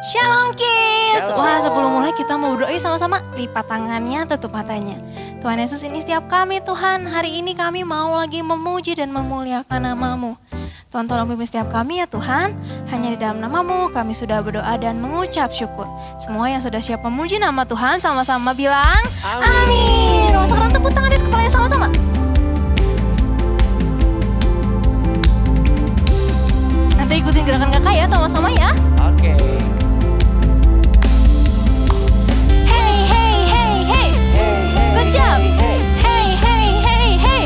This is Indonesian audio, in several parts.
Shalom Kids. Wah, sebelum mulai kita mau berdoa sama-sama. Lipat tangannya, tutup matanya. Tuhan Yesus, ini setiap kami Tuhan, hari ini kami mau lagi memuji dan memuliakan nama-Mu. Tuhan tolong pimpin setiap kami ya Tuhan. Hanya di dalam nama-Mu kami sudah berdoa dan mengucap syukur. Semua yang sudah siap memuji nama Tuhan sama-sama bilang amin. Wah, sekarang tepuk tangan di kepalanya sama-sama. Nanti ikutin gerakan kakak ya sama-sama ya. Oke. Hey hey hey hey. Good job. Hey hey hey hey.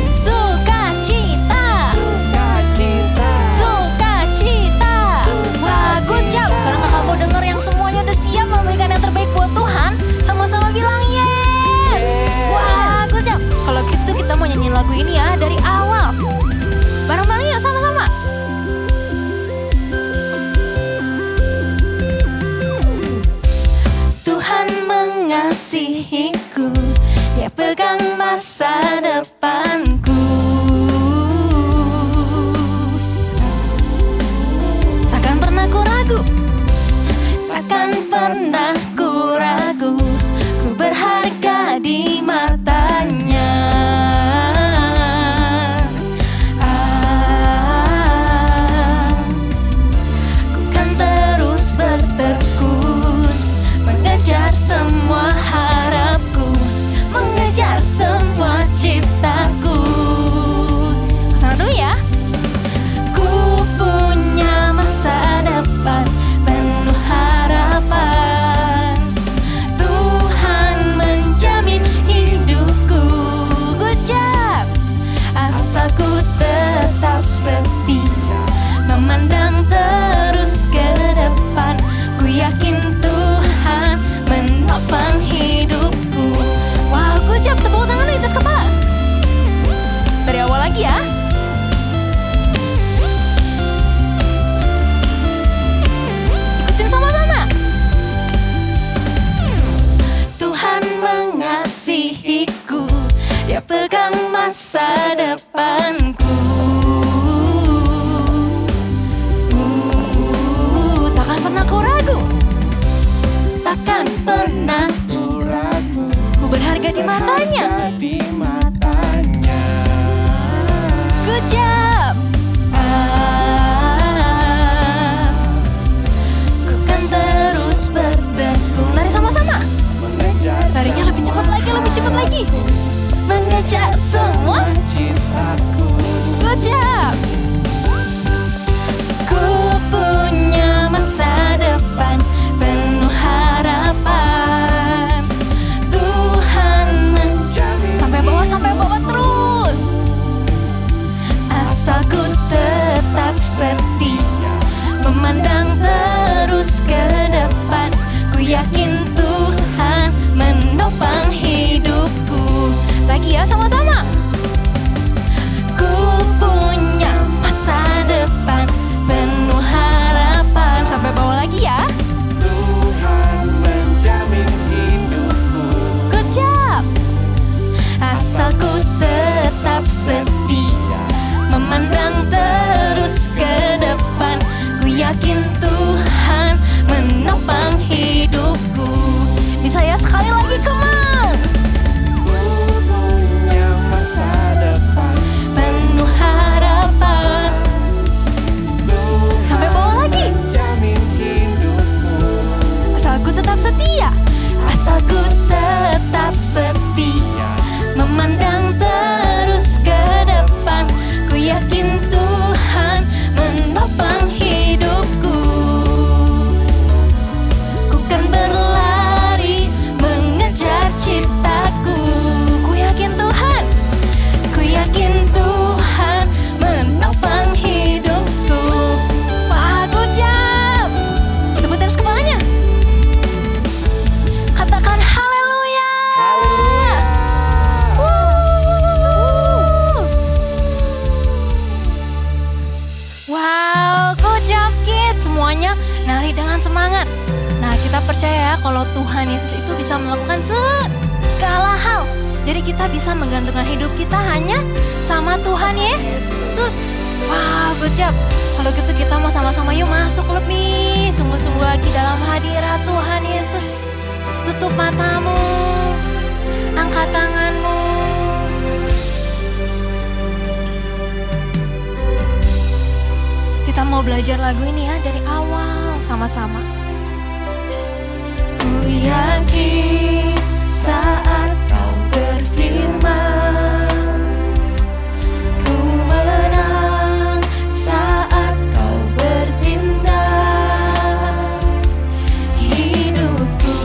Sukacita. Wah, good job. Sekarang kakak mau denger yang semuanya udah siap memberikan yang terbaik buat Tuhan. Sama-sama bilang yes. Wah, good job. Kalau gitu kita mau nyanyiin lagu ini ya dari awal. Bareng-bareng yuk sama-sama. Tuhan mengasihiku, Dia pegang masa depanku. Takkan pernah ku ragu, takkan pernah ku ragu, ku berharga di matanya. Ku kan terus bertekun, mengejar semua harapku, mengejar semua citaku. Kesana dulu ya. Ku punya masa depan penuh harapan. Tuhan menjamin hidupku. Good job. Asal ku tetap setia, memandang terus ke depan. Ku yakin Tuhan menopang hidupku. Wah, good job. Tepuk tangan di atas kepala. Dari awal lagi ya. Ikutin sama-sama. Tuhan mengasihiku, Dia pegang masa depanku. Takkan pernah ku ragu, takkan pernah Ku ragu, ku berharga di matanya. di matanya. Good job. Ku kan terus bertekun. Lari sama-sama. Mengejar Larinya lebih cepat lagi, lebih cepat lagi. Mengejar semua. citaku. Good job. Ku punya masa depan penuh harapan. Tuhan Jamin sampai bawah terus. Asal ku tetap setia, memandang terus ke depan. Ku yakin Tuhan menopang hidupku. Lagi ya sama-sama. Ku punya masa depan penuh harapan. Sampai bawah lagi ya. Tuhan menjamin hidupku. Good job. Asal ku tetap setia, memandang terus ke depan. Ku yakin Tuhan menopang hidupku. Bisa ya sekali lagi, come on. Ku punya masa depan. Penuh harapan. Sampai bawah lagi. Jamin hidupku. Asal ku tetap setia, asal ku tetap setia, memandang terus ke depan. Ku yakin Tuhan menopang hidupku. Ku kan berlari mengejar citaku. Ku yakin Tuhan menopang hidupku. Wah, good job. Tepuk tangan kepalanya. Katakan haleluya. Haleluya. Wow, good job kids. Semuanya nari dengan semangat. Nah, kita percaya ya kalau Tuhan Yesus itu bisa melakukan segala hal. Jadi kita bisa menggantungkan hidup kita hanya sama Tuhan Yesus. Wow, good job. Kalau gitu kita mau sama-sama yuk masuk lebih bersungguh-sungguh lagi dalam hadirat Tuhan Yesus. Tutup matamu, angkat tanganmu. Kita mau belajar lagu ini ya dari awal sama-sama. Ku yakin saat kau berfirman, ku menang saat kau bertindak. Hidupku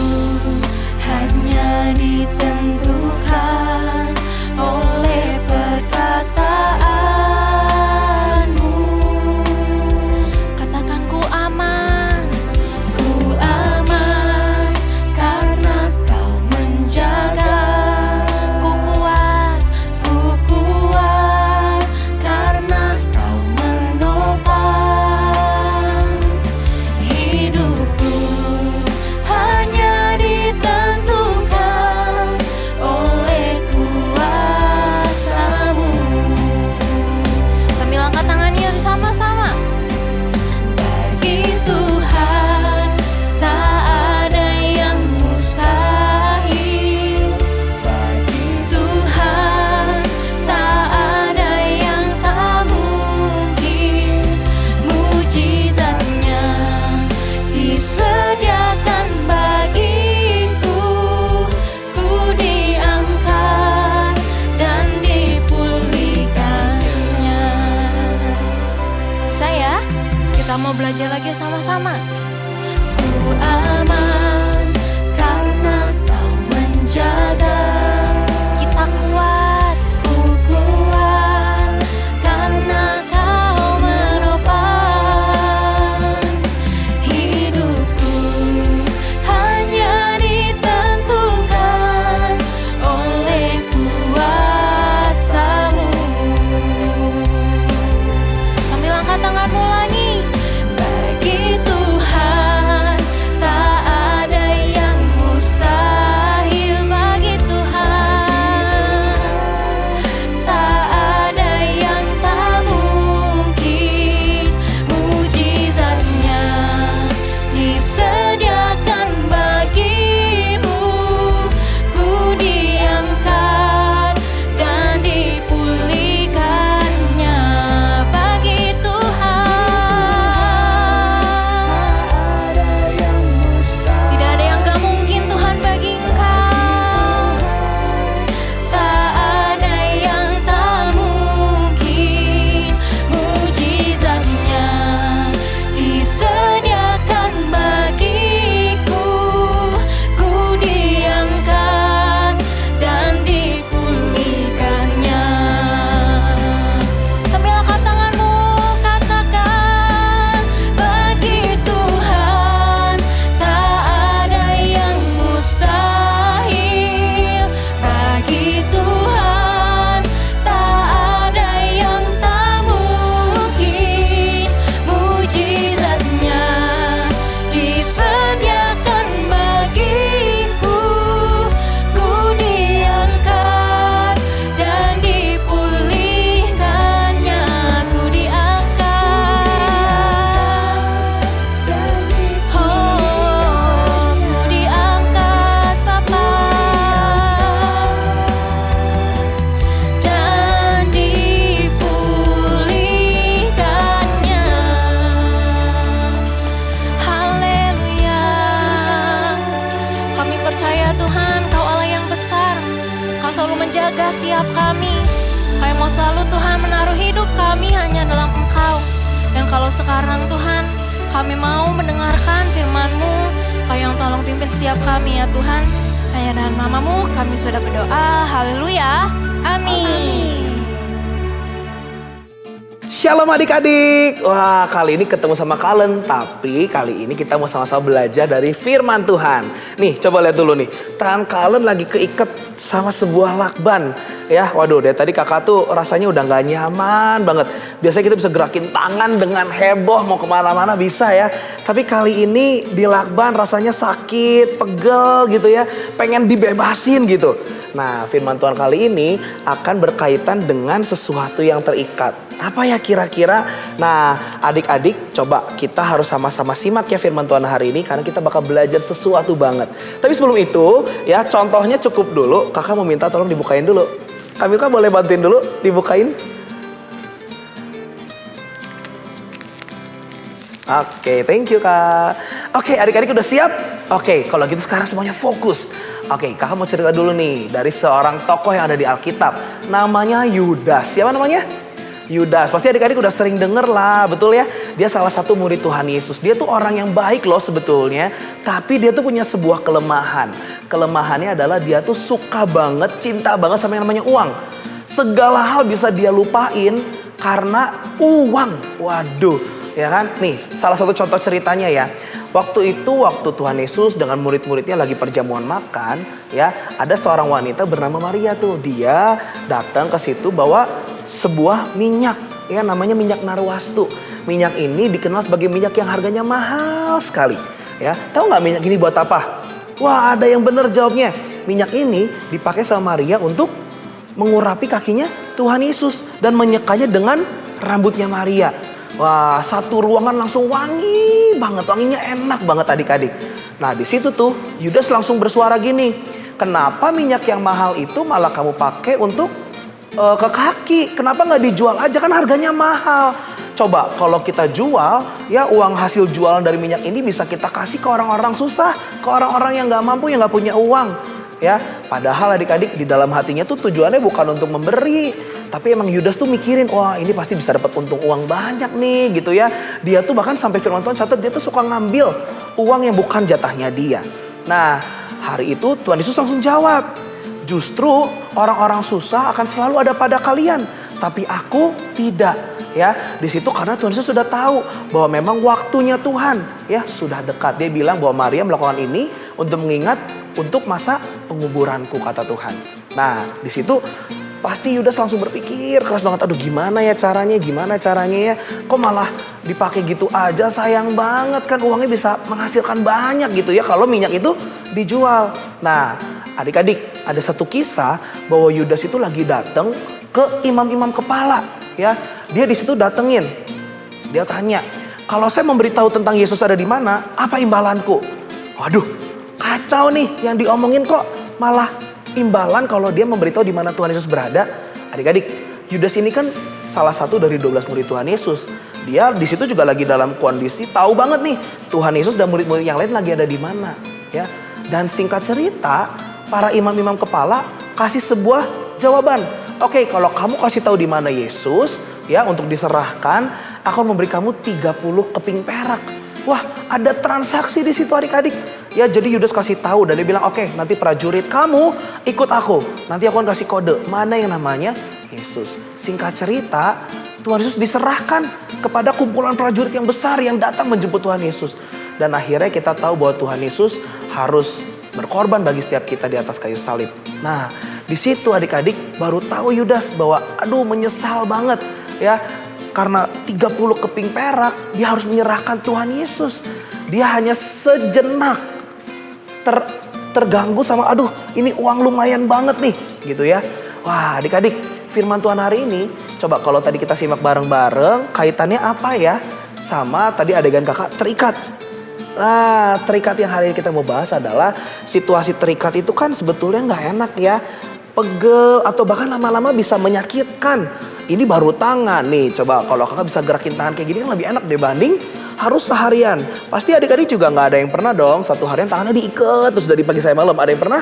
hanya ditentukan oleh perkataanmu. Katakan ku aman karena kau menjaga. Ku kuat karena kau menopang. Hidupku hanya ditentukan oleh kuasa-Mu. Sambil angkat tangannya sama-sama. Bagi Tuhan tak ada yang mustahil. Bagi Tuhan tak ada yang tak mungkin. Mujizatnya disediakan bagiku. Ku diangkat dan dipulihkannya. Saya, kita mau belajar lagi sama-sama. Ku aman karena kau menjaga. Kita kuat, ku kuat karena kau menopang. Hidupku hanya ditentukan oleh kuasa-Mu. Sambil angkat tanganmu lagi. Bagi Tuhan tak ada yang mustahil. Bagi Tuhan tak ada yang tak mungkin. Mujizatnya disediakan bagimu. Ku diangkat dan dipulihkannya. Bagi Tuhan tidak ada yang gak mungkin Tuhan bagi Engkau. Tak ada yang tak mungkin. Mujizatnya disediakan bagiku. Ku diangkat dan dipulihkannya. Sambil angkat tanganmu, katakan. Bagi Tuhan tak ada yang mustahil. Bagi Tuhan tak ada yang tak mungkin. Mujizatnya disediakan bagiku. Ku diangkat dan dipulihkannya. Ku diangkat, oh ku diangkat Bapa, dan dipulihkannya. Haleluya. Kami percaya Tuhan, Kau Allah yang besar. Kau selalu menjaga setiap kami. Kau mau selalu Tuhan menaruh hidup kami hanya dalam Engkau. Dan kalau sekarang Tuhan, kami mau mendengarkan firman-Mu. Kau yang tolong pimpin setiap kami ya Tuhan. Hanya dalam nama-Mu kami sudah berdoa. Haleluya. Amin. Shalom adik-adik. Wah, kali ini ketemu sama Kalen, tapi kali ini kita mau sama-sama belajar dari firman Tuhan. Nih, coba lihat dulu nih. Tangan Kalen lagi keikat sama sebuah lakban. Ya, waduh, dari tadi kakak tuh rasanya udah gak nyaman banget. Biasanya kita bisa gerakin tangan dengan heboh, mau kemana-mana bisa ya. Tapi kali ini di lakban rasanya sakit, pegel gitu ya. Pengen dibebasin gitu. Nah, firman Tuhan kali ini akan berkaitan dengan sesuatu yang terikat. Apa ya kira-kira? Nah, adik-adik coba kita harus sama-sama simak ya firman Tuhan hari ini karena kita bakal belajar sesuatu banget. Tapi sebelum itu ya contohnya cukup dulu. Kakak mau minta tolong dibukain dulu. Kamilka boleh bantuin dulu dibukain? Oke, thank you Kak. Oke, adik-adik udah siap? Oke, kalau gitu sekarang semuanya fokus. Oke, kakak mau cerita dulu nih dari seorang tokoh yang ada di Alkitab. Namanya Yudas. Siapa namanya? Yudas. Pasti adik-adik udah sering denger lah, betul ya? Dia salah satu murid Tuhan Yesus. Dia tuh orang yang baik loh sebetulnya. Tapi dia tuh punya sebuah kelemahan. Kelemahannya adalah dia tuh suka banget, cinta banget sama yang namanya uang. Segala hal bisa dia lupain karena uang. Waduh, ya kan? Nih, salah satu contoh ceritanya ya. Waktu Tuhan Yesus dengan murid-muridnya lagi perjamuan makan, ya, ada seorang wanita bernama Maria tuh. Dia datang ke situ bawa sebuah minyak, ya, namanya minyak narwastu. Minyak ini dikenal sebagai minyak yang harganya mahal sekali, ya. Tahu nggak minyak ini buat apa? Wah, ada yang bener jawabnya. Minyak ini dipakai sama Maria untuk mengurapi kakinya Tuhan Yesus dan menyekanya dengan rambutnya Maria. Wah, satu ruangan langsung wangi banget, wanginya enak banget adik-adik. Nah, di situ tuh Yudas langsung bersuara gini, kenapa minyak yang mahal itu malah kamu pakai untuk ke kaki? Kenapa nggak dijual aja, kan harganya mahal? Coba kalau kita jual, ya uang hasil jualan dari minyak ini bisa kita kasih ke orang-orang susah, ke orang-orang yang nggak mampu, yang nggak punya uang. Ya, padahal adik-adik di dalam hatinya tuh tujuannya bukan untuk memberi, tapi emang Yudas tuh mikirin, wah ini pasti bisa dapat untung uang banyak nih gitu ya. Dia tuh bahkan sampai firman Tuhan catat dia tuh suka ngambil uang yang bukan jatahnya dia. Nah, hari itu Tuhan Yesus langsung jawab, justru orang-orang susah akan selalu ada pada kalian, tapi aku tidak. Ya, di situ karena Tuhan Yesus sudah tahu bahwa memang waktunya Tuhan ya sudah dekat. Dia bilang bahwa Maria melakukan ini untuk mengingat untuk masa penguburanku, kata Tuhan. Nah, di situ pasti Yudas langsung berpikir keras banget, aduh gimana caranya ya, kok malah dipakai gitu aja, sayang banget kan uangnya bisa menghasilkan banyak gitu ya kalau minyak itu dijual. Nah, adik-adik ada satu kisah bahwa Yudas itu lagi datang ke imam-imam kepala ya, dia di situ datengin, dia tanya, kalau saya memberitahu tentang Yesus ada di mana, apa imbalanku? Waduh, kacau nih yang diomongin kok malah imbalan kalau dia memberitahu di mana Tuhan Yesus berada. Adik-adik, Yudas ini kan salah satu dari 12 murid Tuhan Yesus. Dia di situ juga lagi dalam kondisi tahu banget nih Tuhan Yesus dan murid-murid yang lain lagi ada di mana, ya. Dan singkat cerita, para imam-imam kepala kasih sebuah jawaban. Oke, kalau kamu kasih tahu di mana Yesus, ya, untuk diserahkan, aku memberi kamu 30 keping perak. Wah, ada transaksi di situ adik-adik. Ya, jadi Yudas kasih tahu dan dia bilang, oke, nanti prajurit kamu ikut aku. Nanti aku akan kasih kode mana yang namanya Yesus. Singkat cerita, Tuhan Yesus diserahkan kepada kumpulan prajurit yang besar yang datang menjemput Tuhan Yesus. Dan akhirnya kita tahu bahwa Tuhan Yesus harus berkorban bagi setiap kita di atas kayu salib. Nah, di situ adik-adik baru tahu Yudas bahwa aduh menyesal banget ya. Karena 30 keping perak dia harus menyerahkan Tuhan Yesus. Dia hanya sejenak terganggu sama aduh ini uang lumayan banget nih gitu ya. Wah, adik-adik, firman Tuhan hari ini coba kalau tadi kita simak bareng-bareng, kaitannya apa ya sama tadi adegan kakak terikat. Nah, terikat yang hari ini kita mau bahas adalah situasi terikat itu kan sebetulnya nggak enak ya. Pegel atau bahkan lama-lama bisa menyakitkan. Ini baru tangan nih, coba kalau kakak bisa gerakin tangan kayak gini kan lebih enak dibanding harus seharian. Pasti adik-adik juga nggak ada yang pernah dong satu harian tangannya diikat terus dari pagi sampai malam. Ada yang pernah?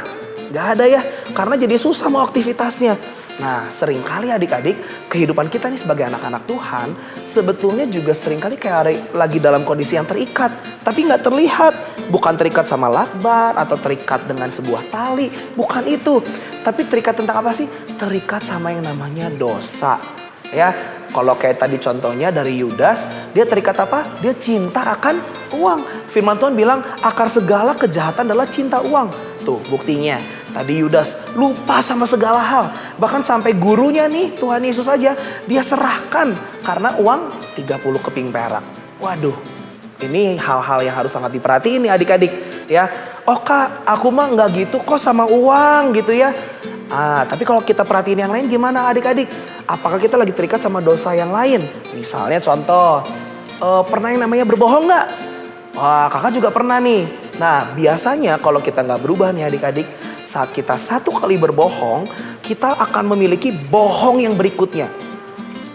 Nggak ada ya, karena jadi susah mau aktivitasnya. Nah, seringkali adik-adik kehidupan kita nih sebagai anak-anak Tuhan sebetulnya juga seringkali kayak lagi dalam kondisi yang terikat, tapi nggak terlihat. Bukan terikat sama lakban atau terikat dengan sebuah tali, bukan itu. Tapi terikat tentang apa sih? Terikat sama yang namanya dosa. Ya, kalau kayak tadi contohnya dari Yudas, dia terikat apa? Dia cinta akan uang. Firman Tuhan bilang akar segala kejahatan adalah cinta uang. Tuh buktinya. Tadi Yudas lupa sama segala hal. Bahkan sampai gurunya nih, Tuhan Yesus aja, dia serahkan karena uang 30 keping perak. Waduh, ini hal-hal yang harus sangat diperhatiin nih adik-adik. Ya, oh kak, aku mah nggak gitu kok sama uang gitu ya. Tapi kalau kita perhatiin yang lain gimana adik-adik? apakah kita lagi terikat sama dosa yang lain? Misalnya contoh, pernah yang namanya berbohong nggak? Wah, kakak juga pernah nih. Nah, biasanya kalau kita nggak berubah nih adik-adik, saat kita satu kali berbohong, kita akan memiliki bohong yang berikutnya.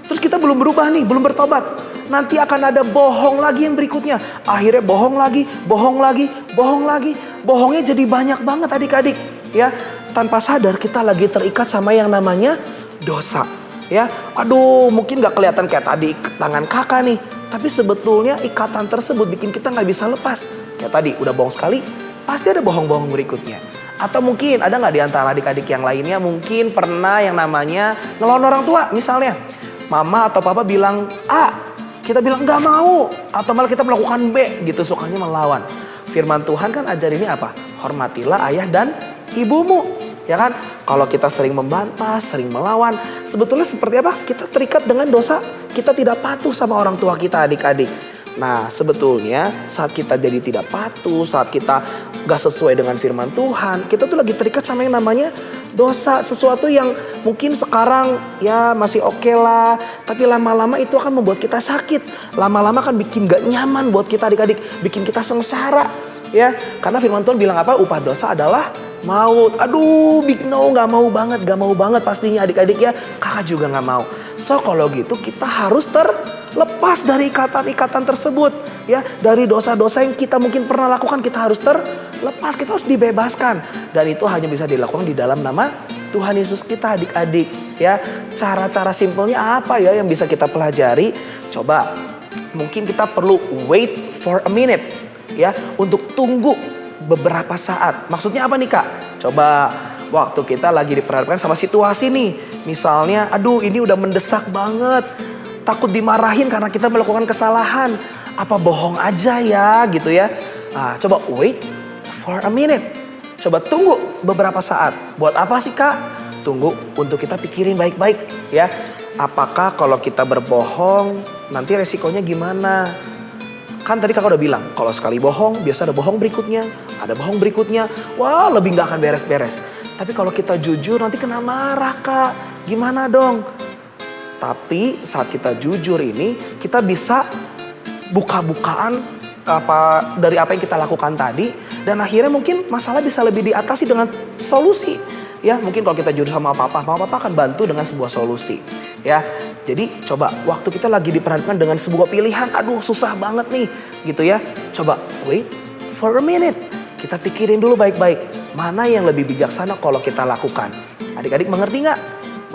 Terus kita belum berubah nih, belum bertobat. Nanti akan ada bohong lagi yang berikutnya. Akhirnya bohong lagi, bohong lagi, bohong lagi. Bohongnya jadi banyak banget adik-adik. Ya, tanpa sadar kita lagi terikat sama yang namanya dosa. Ya, aduh, mungkin gak kelihatan kayak tadi tangan kakak nih. Tapi sebetulnya ikatan tersebut bikin kita gak bisa lepas. Kayak tadi, udah bohong sekali, pasti ada bohong-bohong berikutnya. Atau mungkin ada gak di antara adik-adik yang lainnya mungkin pernah yang namanya ngelawan orang tua misalnya. Mama atau papa bilang A, kita bilang nggak mau, atau malah kita melakukan B gitu, sukanya melawan. Firman Tuhan kan ajar ini apa? Hormatilah ayah dan ibumu, ya kan? Kalau kita sering membantah, sering melawan, sebetulnya seperti apa? Kita terikat dengan dosa, kita tidak patuh sama orang tua kita adik-adik. Nah sebetulnya saat kita jadi tidak patuh, saat kita gak sesuai dengan firman Tuhan, kita tuh lagi terikat sama yang namanya dosa. Sesuatu yang mungkin sekarang ya masih oke lah, tapi lama-lama itu akan membuat kita sakit. Lama-lama kan bikin gak nyaman buat kita adik-adik, bikin kita sengsara. Ya, karena firman Tuhan bilang apa? Upah dosa adalah maut. Aduh, big no, gak mau banget pastinya adik-adik ya. Kakak juga gak mau. So kalau gitu kita harus terlepas dari ikatan-ikatan tersebut. Ya, dari dosa-dosa yang kita mungkin pernah lakukan kita harus terlepas, kita harus dibebaskan. Dan itu hanya bisa dilakukan di dalam nama Tuhan Yesus kita adik-adik. Ya, cara-cara simpelnya apa ya yang bisa kita pelajari? Coba, mungkin kita perlu wait for a minute. Ya, untuk tunggu beberapa saat. Maksudnya apa nih Kak? Coba waktu kita lagi diperhadapkan sama situasi nih. Misalnya, aduh ini udah mendesak banget. Takut dimarahin karena kita melakukan kesalahan. Apa bohong aja ya gitu ya. Nah, coba wait for a minute. Coba tunggu beberapa saat. Buat apa sih Kak? Tunggu untuk kita pikirin baik-baik ya. Apakah kalau kita berbohong nanti resikonya gimana? Kan tadi kakak udah bilang, kalau sekali bohong, biasa ada bohong berikutnya, ada bohong berikutnya. Wah, lebih gak akan beres-beres. Tapi kalau kita jujur nanti kena marah Kak. Gimana dong? Tapi saat kita jujur ini, kita bisa buka-bukaan dari apa yang kita lakukan tadi. Dan akhirnya mungkin masalah bisa lebih diatasi dengan solusi. Ya, mungkin kalau kita jujur sama papa akan bantu dengan sebuah solusi. Ya, jadi coba waktu kita lagi diperhadapkan dengan sebuah pilihan, aduh susah banget nih gitu ya. Coba wait for a minute. Kita pikirin dulu baik-baik. Mana yang lebih bijaksana kalau kita lakukan. Adik-adik mengerti nggak?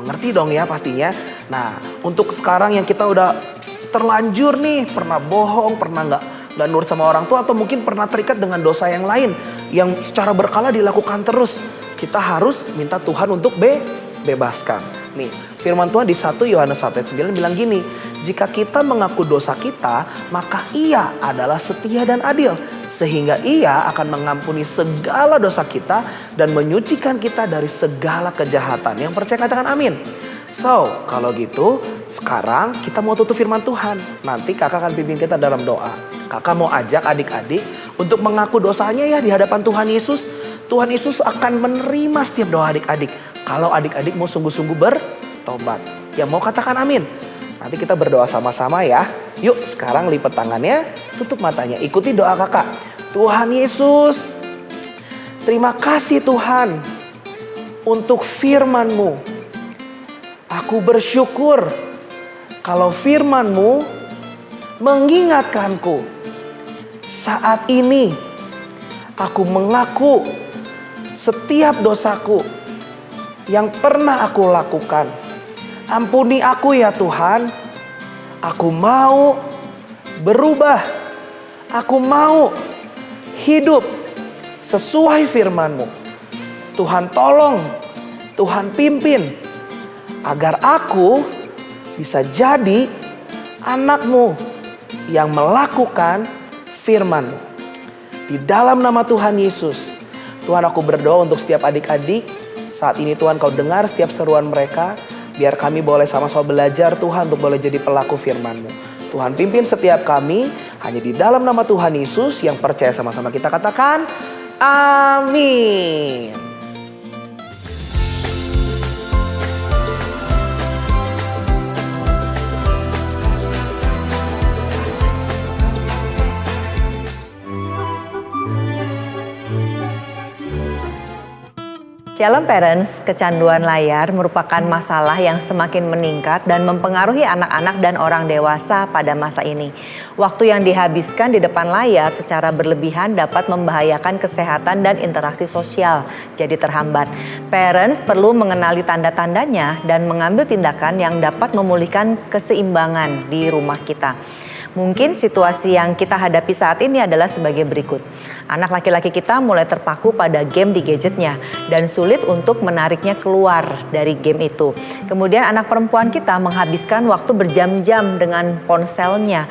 Mengerti dong ya pastinya. Nah untuk sekarang yang kita udah terlanjur nih, pernah bohong, pernah nggak nurut sama orang tua, atau mungkin pernah terikat dengan dosa yang lain yang secara berkala dilakukan terus. Kita harus minta Tuhan untuk bebaskan. Nih, firman Tuhan di 1 Yohanes 1:9 bilang gini, jika kita mengaku dosa kita, maka Ia adalah setia dan adil, sehingga Ia akan mengampuni segala dosa kita dan menyucikan kita dari segala kejahatan. Yang percaya katakan amin. So, kalau gitu, sekarang kita mau tutup firman Tuhan. Nanti kakak akan pimpin kita dalam doa. Kakak mau ajak adik-adik untuk mengaku dosanya ya di hadapan Tuhan Yesus. Tuhan Yesus akan menerima setiap doa adik-adik. Kalau adik-adik mau sungguh-sungguh bertobat. Yang mau katakan amin. Nanti kita berdoa sama-sama ya. Yuk sekarang lipat tangannya, tutup matanya. Ikuti doa kakak. Tuhan Yesus, terima kasih Tuhan untuk firman-Mu. Aku bersyukur kalau firman-Mu mengingatkanku. Saat ini aku mengaku setiap dosaku yang pernah aku lakukan. Ampuni aku ya Tuhan. Aku mau berubah. Aku mau hidup sesuai firman-Mu. Tuhan tolong, Tuhan pimpin agar aku bisa jadi anak-Mu yang melakukan firman-Mu. Di dalam nama Tuhan Yesus, Tuhan aku berdoa untuk setiap adik-adik. Saat ini Tuhan Kau dengar setiap seruan mereka. Biar kami boleh sama-sama belajar Tuhan untuk boleh jadi pelaku firman-Mu. Tuhan pimpin setiap kami. Hanya di dalam nama Tuhan Yesus yang percaya sama-sama kita katakan amin. Shalom parents, kecanduan layar merupakan masalah yang semakin meningkat dan mempengaruhi anak-anak dan orang dewasa pada masa ini. Waktu yang dihabiskan di depan layar secara berlebihan dapat membahayakan kesehatan dan interaksi sosial, jadi terhambat. Parents perlu mengenali tanda-tandanya dan mengambil tindakan yang dapat memulihkan keseimbangan di rumah kita. Mungkin situasi yang kita hadapi saat ini adalah sebagai berikut. Anak laki-laki kita mulai terpaku pada game di gadgetnya dan sulit untuk menariknya keluar dari game itu. Kemudian anak perempuan kita menghabiskan waktu berjam-jam dengan ponselnya,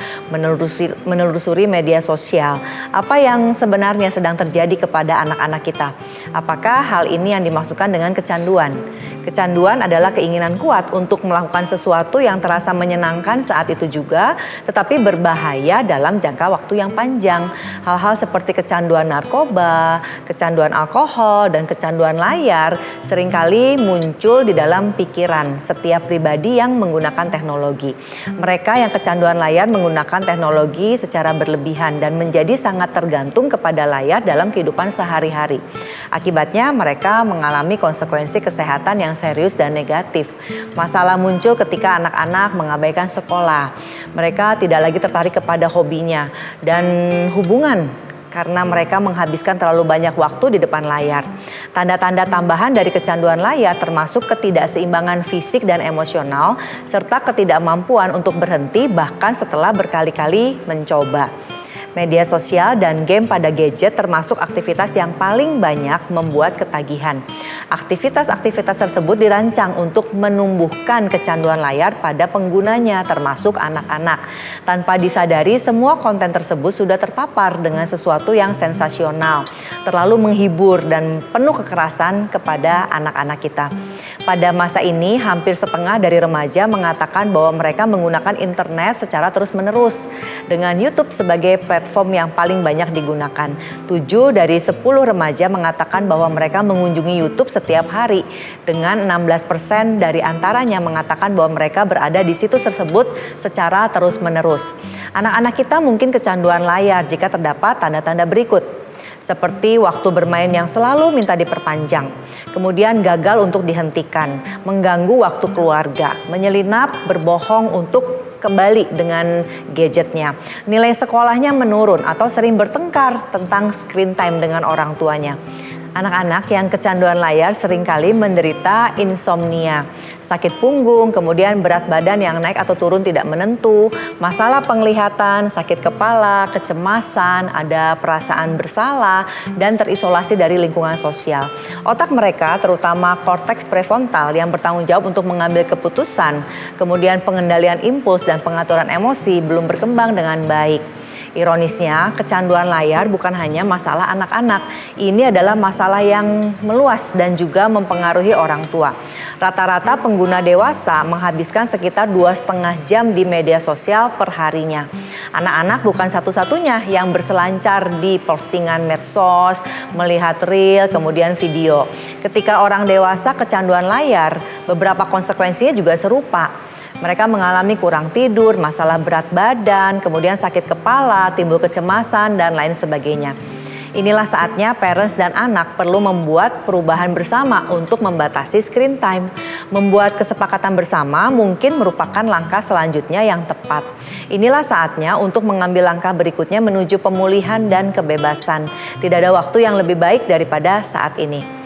menelusuri media sosial. Apa yang sebenarnya sedang terjadi kepada anak-anak kita? Apakah hal ini yang dimaksudkan dengan kecanduan? Kecanduan adalah keinginan kuat untuk melakukan sesuatu yang terasa menyenangkan saat itu juga, tetapi berbahaya dalam jangka waktu yang panjang. Hal-hal seperti kecanduan narkoba, kecanduan alkohol, dan kecanduan layar seringkali muncul di dalam pikiran setiap pribadi yang menggunakan teknologi. Mereka yang kecanduan layar menggunakan teknologi secara berlebihan dan menjadi sangat tergantung kepada layar dalam kehidupan sehari-hari. Akibatnya mereka mengalami konsekuensi kesehatan yang serius dan negatif. Masalah muncul ketika anak-anak mengabaikan sekolah. Mereka tidak lagi tertarik kepada hobinya dan hubungan karena mereka menghabiskan terlalu banyak waktu di depan layar. Tanda-tanda tambahan dari kecanduan layar termasuk ketidakseimbangan fisik dan emosional serta ketidakmampuan untuk berhenti bahkan setelah berkali-kali mencoba. Media sosial dan game pada gadget termasuk aktivitas yang paling banyak membuat ketagihan. Aktivitas-aktivitas tersebut dirancang untuk menumbuhkan kecanduan layar pada penggunanya termasuk anak-anak. Tanpa disadari semua konten tersebut sudah terpapar dengan sesuatu yang sensasional, terlalu menghibur dan penuh kekerasan kepada anak-anak kita. Pada masa ini hampir setengah dari remaja mengatakan bahwa mereka menggunakan internet secara terus-menerus dengan YouTube sebagai platform yang paling banyak digunakan. 7 dari 10 remaja mengatakan bahwa mereka mengunjungi YouTube setiap hari, dengan 16% dari antaranya mengatakan bahwa mereka berada di situs tersebut secara terus-menerus. Anak-anak kita mungkin kecanduan layar jika terdapat tanda-tanda berikut. Seperti waktu bermain yang selalu minta diperpanjang, kemudian gagal untuk dihentikan, mengganggu waktu keluarga, menyelinap, berbohong untuk kembali dengan gadgetnya. Nilai sekolahnya menurun atau sering bertengkar tentang screen time dengan orang tuanya. Anak-anak yang kecanduan layar seringkali menderita insomnia, sakit punggung, kemudian berat badan yang naik atau turun tidak menentu, masalah penglihatan, sakit kepala, kecemasan, ada perasaan bersalah, dan terisolasi dari lingkungan sosial. Otak mereka, terutama korteks prefrontal yang bertanggung jawab untuk mengambil keputusan, kemudian pengendalian impuls dan pengaturan emosi belum berkembang dengan baik. Ironisnya, kecanduan layar bukan hanya masalah anak-anak. Ini adalah masalah yang meluas dan juga mempengaruhi orang tua. Rata-rata pengguna dewasa menghabiskan sekitar 2,5 jam di media sosial per harinya. Anak-anak bukan satu-satunya yang berselancar di postingan medsos, melihat reel, kemudian video. Ketika orang dewasa kecanduan layar, beberapa konsekuensinya juga serupa. Mereka mengalami kurang tidur, masalah berat badan, kemudian sakit kepala, timbul kecemasan, dan lain sebagainya. Inilah saatnya parents dan anak perlu membuat perubahan bersama untuk membatasi screen time. Membuat kesepakatan bersama mungkin merupakan langkah selanjutnya yang tepat. Inilah saatnya untuk mengambil langkah berikutnya menuju pemulihan dan kebebasan. Tidak ada waktu yang lebih baik daripada saat ini.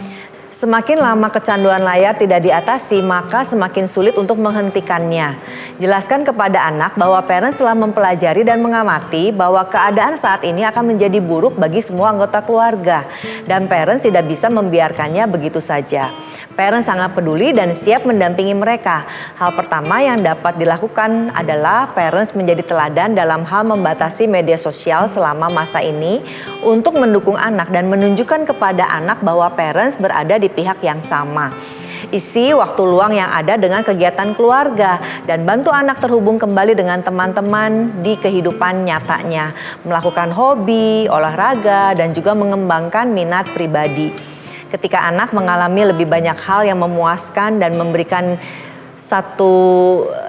Semakin lama kecanduan layar tidak diatasi, maka semakin sulit untuk menghentikannya. Jelaskan kepada anak bahwa parents telah mempelajari dan mengamati bahwa keadaan saat ini akan menjadi buruk bagi semua anggota keluarga. Dan parents tidak bisa membiarkannya begitu saja. Parents sangat peduli dan siap mendampingi mereka. Hal pertama yang dapat dilakukan adalah parents menjadi teladan dalam hal membatasi media sosial selama masa ini untuk mendukung anak dan menunjukkan kepada anak bahwa parents berada di pihak yang sama. Isi waktu luang yang ada dengan kegiatan keluarga dan bantu anak terhubung kembali dengan teman-teman di kehidupan nyatanya, melakukan hobi, olahraga, dan juga mengembangkan minat pribadi. Ketika anak mengalami lebih banyak hal yang memuaskan dan memberikan satu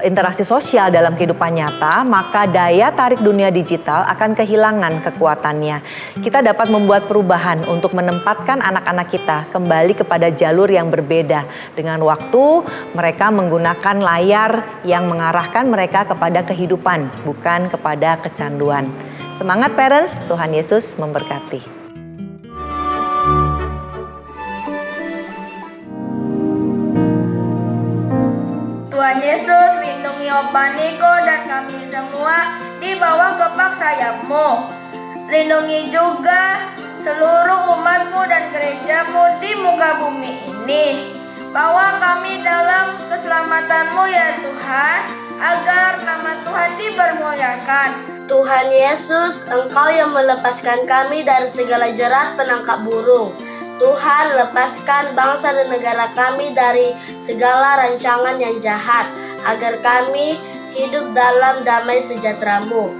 interaksi sosial dalam kehidupan nyata, maka daya tarik dunia digital akan kehilangan kekuatannya. Kita dapat membuat perubahan untuk menempatkan anak-anak kita kembali kepada jalur yang berbeda. Dengan waktu, mereka menggunakan layar yang mengarahkan mereka kepada kehidupan, bukan kepada kecanduan. Semangat parents, Tuhan Yesus memberkati. Tuhan Yesus, lindungi Opa Niko dan kami semua di bawah kepak sayap-Mu. Lindungi juga seluruh umat-Mu dan gereja-Mu di muka bumi ini. Bawa kami dalam keselamatan-Mu ya Tuhan, agar nama Tuhan dipermuliakan. Tuhan Yesus, Engkau yang melepaskan kami dari segala jerat penangkap burung. Tuhan, lepaskan bangsa dan negara kami dari segala rancangan yang jahat, agar kami hidup dalam damai sejahtera-Mu.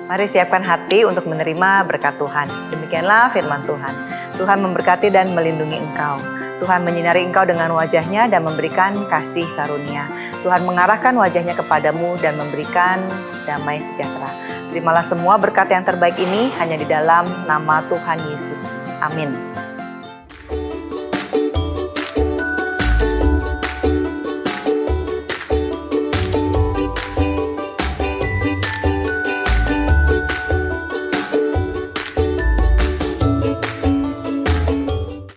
Mari siapkan hati untuk menerima berkat Tuhan. Demikianlah firman Tuhan. Tuhan memberkati dan melindungi engkau. Tuhan menyinari engkau dengan wajahnya dan memberikan kasih karunia. Tuhan mengarahkan wajahnya kepadamu dan memberikan damai sejahtera. Terimalah semua berkat yang terbaik ini hanya di dalam nama Tuhan Yesus. Amin.